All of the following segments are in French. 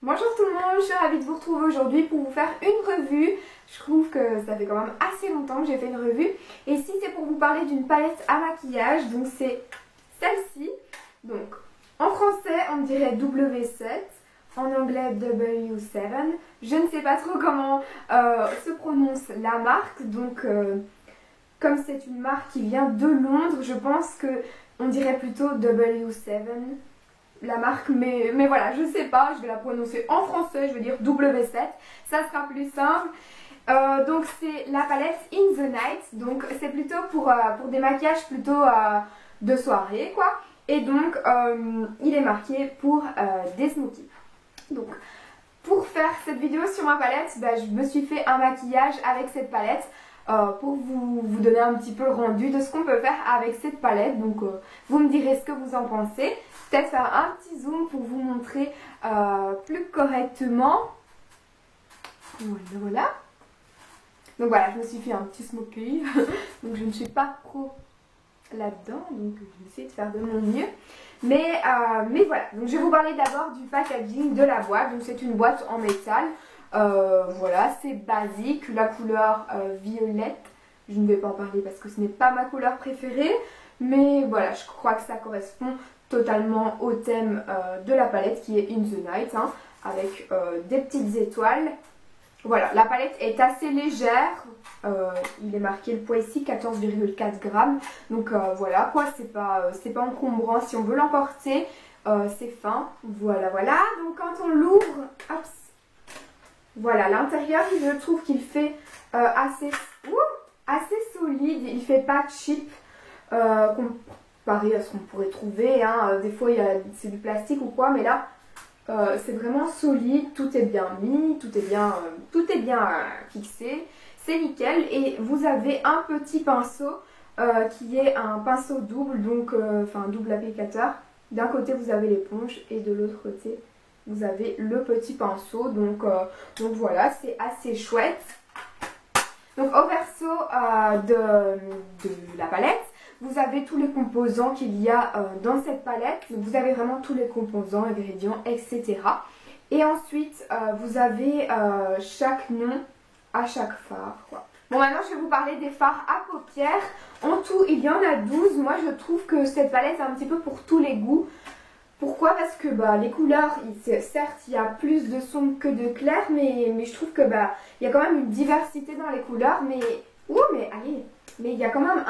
Bonjour tout le monde, je suis ravie de vous retrouver aujourd'hui pour vous faire une revue. Je trouve que ça fait quand même assez longtemps que j'ai fait une revue. Et ici c'est pour vous parler d'une palette à maquillage, donc c'est celle-ci. Donc en français on dirait W7, en anglais W7. Je ne sais pas trop comment se prononce la marque, donc comme c'est une marque qui vient de Londres, je pense que on dirait plutôt W7. La marque, mais voilà, je sais pas, je vais la prononcer en français, je vais dire W7, ça sera plus simple. Donc c'est la palette In the Night, donc c'est plutôt pour des maquillages plutôt de soirée quoi. Et donc il est marqué pour des smokies. Donc pour faire cette vidéo sur ma palette, je me suis fait un maquillage avec cette palette. Pour vous donner un petit peu le rendu de ce qu'on peut faire avec cette palette. Donc vous me direz ce que vous en pensez. Peut-être faire un petit zoom pour vous montrer plus correctement. Voilà. Donc voilà, je me suis fait un petit smoky. Donc je ne suis pas pro là-dedans. Donc je vais essayer de faire de mon mieux. Mais voilà. Donc je vais vous parler d'abord du packaging de la boîte. Donc c'est une boîte en métal. Voilà, c'est basique, la couleur violette, je ne vais pas en parler parce que ce n'est pas ma couleur préférée, mais voilà, je crois que ça correspond totalement au thème de la palette qui est In the Night, hein, avec des petites étoiles. Voilà, la palette est assez légère, il est marqué le poids ici, 14,4 grammes, donc voilà quoi, c'est pas encombrant si on veut l'emporter, c'est fin, voilà, donc quand on l'ouvre, hop, voilà, l'intérieur, je trouve qu'il fait assez solide, il fait pas cheap comparé à ce qu'on pourrait trouver, hein. Des fois c'est du plastique ou quoi, mais là c'est vraiment solide, tout est bien mis, tout est bien fixé, c'est nickel. Et vous avez un petit pinceau qui est un pinceau double, donc enfin double applicateur. D'un côté vous avez l'éponge et de l'autre côté vous avez le petit pinceau, donc voilà, c'est assez chouette. Donc au verso de la palette, vous avez tous les composants qu'il y a dans cette palette. Donc vous avez vraiment tous les composants, ingrédients, etc. Et ensuite, vous avez chaque nom à chaque fard, quoi. Bon, maintenant je vais vous parler des fards à paupières. En tout, il y en a 12. Moi je trouve que cette palette est un petit peu pour tous les goûts. Pourquoi? Parce que les couleurs, certes il y a plus de sombres que de clairs, mais je trouve que il y a quand même une diversité dans les couleurs, mais il y a quand même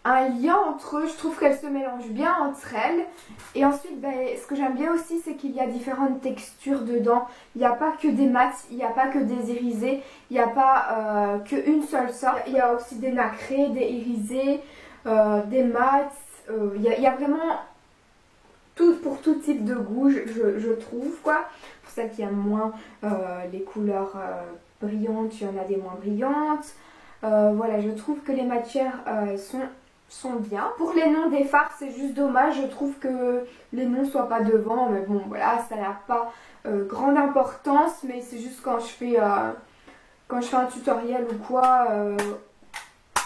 un lien entre eux. Je trouve qu'elles se mélangent bien entre elles. Et ensuite ce que j'aime bien aussi, c'est qu'il y a différentes textures dedans. Il n'y a pas que des mats, il n'y a pas que des irisés, il n'y a pas qu'une seule sorte. Il y a aussi des nacrés, des irisés, des mats, il y a vraiment pour tout type de goût, je trouve quoi. Pour celles qui aiment moins les couleurs brillantes, il y en a des moins brillantes. Voilà, je trouve que les matières sont bien. Pour les noms des fards, c'est juste dommage, je trouve que les noms soient pas devant, mais bon voilà, ça n'a pas grande importance, mais c'est juste quand je fais un tutoriel ou quoi,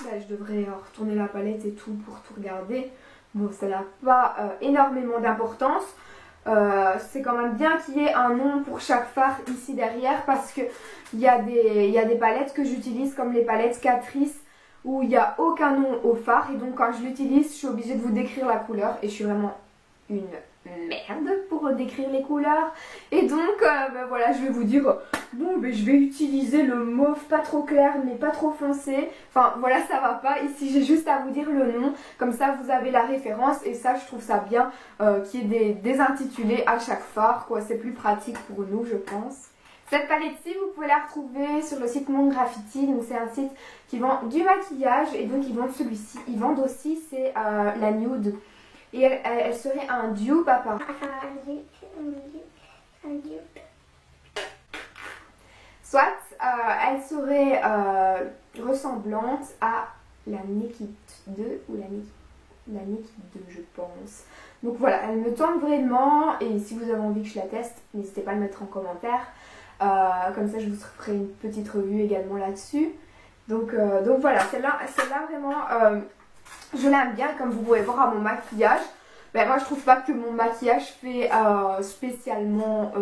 je devrais retourner la palette et tout pour tout regarder. Bon, ça n'a pas énormément d'importance. C'est quand même bien qu'il y ait un nom pour chaque fard ici derrière, parce que il y a des palettes que j'utilise comme les palettes Catrice où il n'y a aucun nom au fard, et donc quand je l'utilise je suis obligée de vous décrire la couleur et je suis vraiment une merde pour décrire les couleurs. Et donc voilà, je vais vous dire bon je vais utiliser le mauve pas trop clair mais pas trop foncé. Enfin voilà, ça va pas. Ici j'ai juste à vous dire le nom, comme ça vous avez la référence, et ça je trouve ça bien qu'il y ait des intitulés à chaque fard quoi. C'est plus pratique pour nous, je pense. Cette palette-ci, vous pouvez la retrouver sur le site Mon Graffiti. Donc c'est un site qui vend du maquillage, et donc ils vendent celui-ci. Ils vendent aussi, c'est la nude. Et elle serait un dupe à part. Un dupe. Soit elle serait ressemblante à la Naked 2 ou la Naked 2 je pense. Donc voilà, elle me tente vraiment, et si vous avez envie que je la teste, n'hésitez pas à le mettre en commentaire. Comme ça je vous ferai une petite revue également là-dessus. Donc voilà, celle-là vraiment... je l'aime bien, comme vous pouvez voir à mon maquillage. Ben, moi je trouve pas que mon maquillage fait spécialement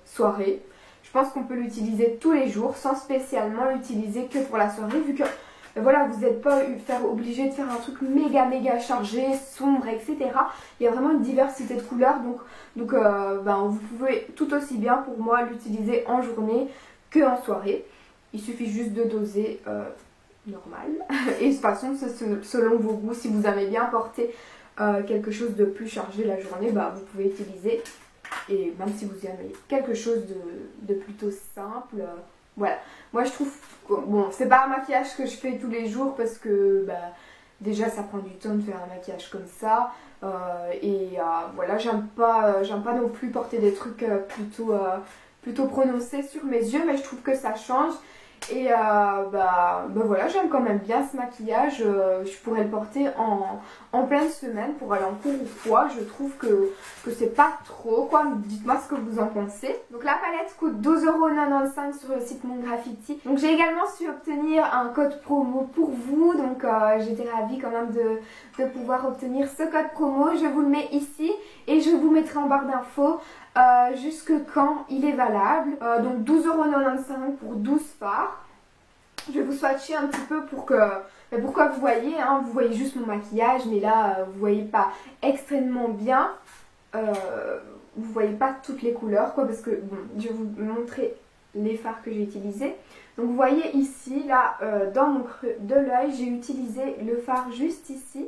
soirée. Je pense qu'on peut l'utiliser tous les jours sans spécialement l'utiliser que pour la soirée, vu que voilà, vous n'êtes pas obligé de faire un truc méga chargé, sombre, etc. Il y a vraiment une diversité de couleurs, donc ben, vous pouvez tout aussi bien pour moi l'utiliser en journée que en soirée. Il suffit juste de doser normal. Et de toute façon, c'est selon vos goûts. Si vous aimez bien porter quelque chose de plus chargé la journée, bah, vous pouvez utiliser. Et même si vous aimez quelque chose de plutôt simple, voilà. Moi je trouve, bon, c'est pas un maquillage que je fais tous les jours parce que bah, déjà ça prend du temps de faire un maquillage comme ça. Voilà, j'aime pas non plus porter des trucs plutôt prononcés sur mes yeux, mais je trouve que ça change. Et bah voilà, j'aime quand même bien ce maquillage. Je pourrais le porter en pleine semaine pour aller en cours ou quoi. Je trouve que c'est pas trop quoi. Dites-moi ce que vous en pensez. Donc la palette coûte 12,95 € sur le site Mon Graffiti. Donc j'ai également su obtenir un code promo pour vous. Donc j'étais ravie quand même de pouvoir obtenir ce code promo. Je vous le mets ici et je vous mettrai en barre d'infos jusque quand il est valable. Donc 12,95 € pour 12 fards. Je vais vous swatcher un petit peu pour que pourquoi vous voyez, hein, vous voyez juste mon maquillage, mais là vous voyez pas extrêmement bien, vous voyez pas toutes les couleurs quoi, parce que bon, je vais vous montrer les fards que j'ai utilisés. Donc vous voyez ici, là dans mon creux de l'œil, j'ai utilisé le fard juste ici.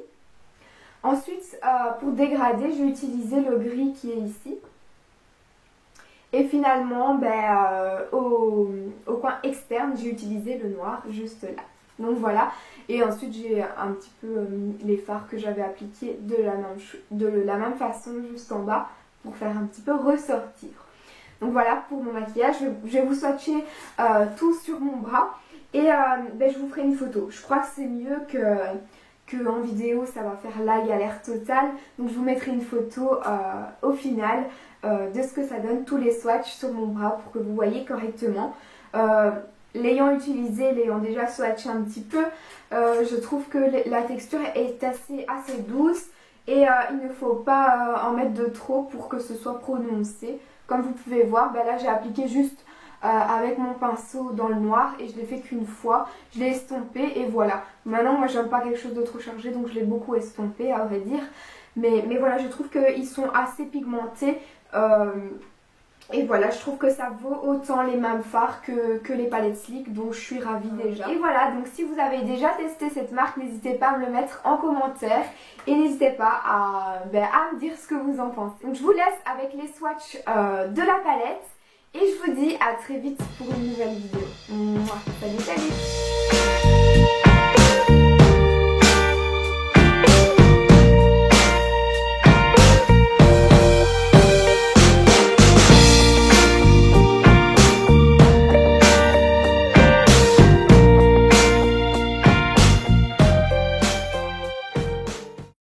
Ensuite pour dégrader, j'ai utilisé le gris qui est ici. Et finalement, au coin externe, j'ai utilisé le noir juste là. Donc voilà. Et ensuite, j'ai un petit peu mis les fards que j'avais appliqués de la même façon juste en bas pour faire un petit peu ressortir. Donc voilà pour mon maquillage. Je vais vous swatcher tout sur mon bras. Et je vous ferai une photo. Je crois que c'est mieux que en vidéo, ça va faire la galère totale. Donc je vous mettrai une photo au final de ce que ça donne, tous les swatchs sur mon bras pour que vous voyez correctement. L'ayant utilisé, l'ayant déjà swatché un petit peu, je trouve que la texture est assez douce et il ne faut pas en mettre de trop pour que ce soit prononcé. Comme vous pouvez voir, là j'ai appliqué juste avec mon pinceau dans le noir et je l'ai fait qu'une fois, je l'ai estompé et voilà. Maintenant moi j'aime pas quelque chose de trop chargé, donc je l'ai beaucoup estompé à vrai dire, mais voilà, je trouve qu'ils sont assez pigmentés et voilà, je trouve que ça vaut autant les mêmes fards que les palettes Sleek, donc je suis ravie déjà. Et voilà, donc si vous avez déjà testé cette marque, n'hésitez pas à me le mettre en commentaire et n'hésitez pas à me dire ce que vous en pensez. Donc je vous laisse avec les swatchs de la palette. Et je vous dis à très vite pour une nouvelle vidéo. Mouah, salut, salut!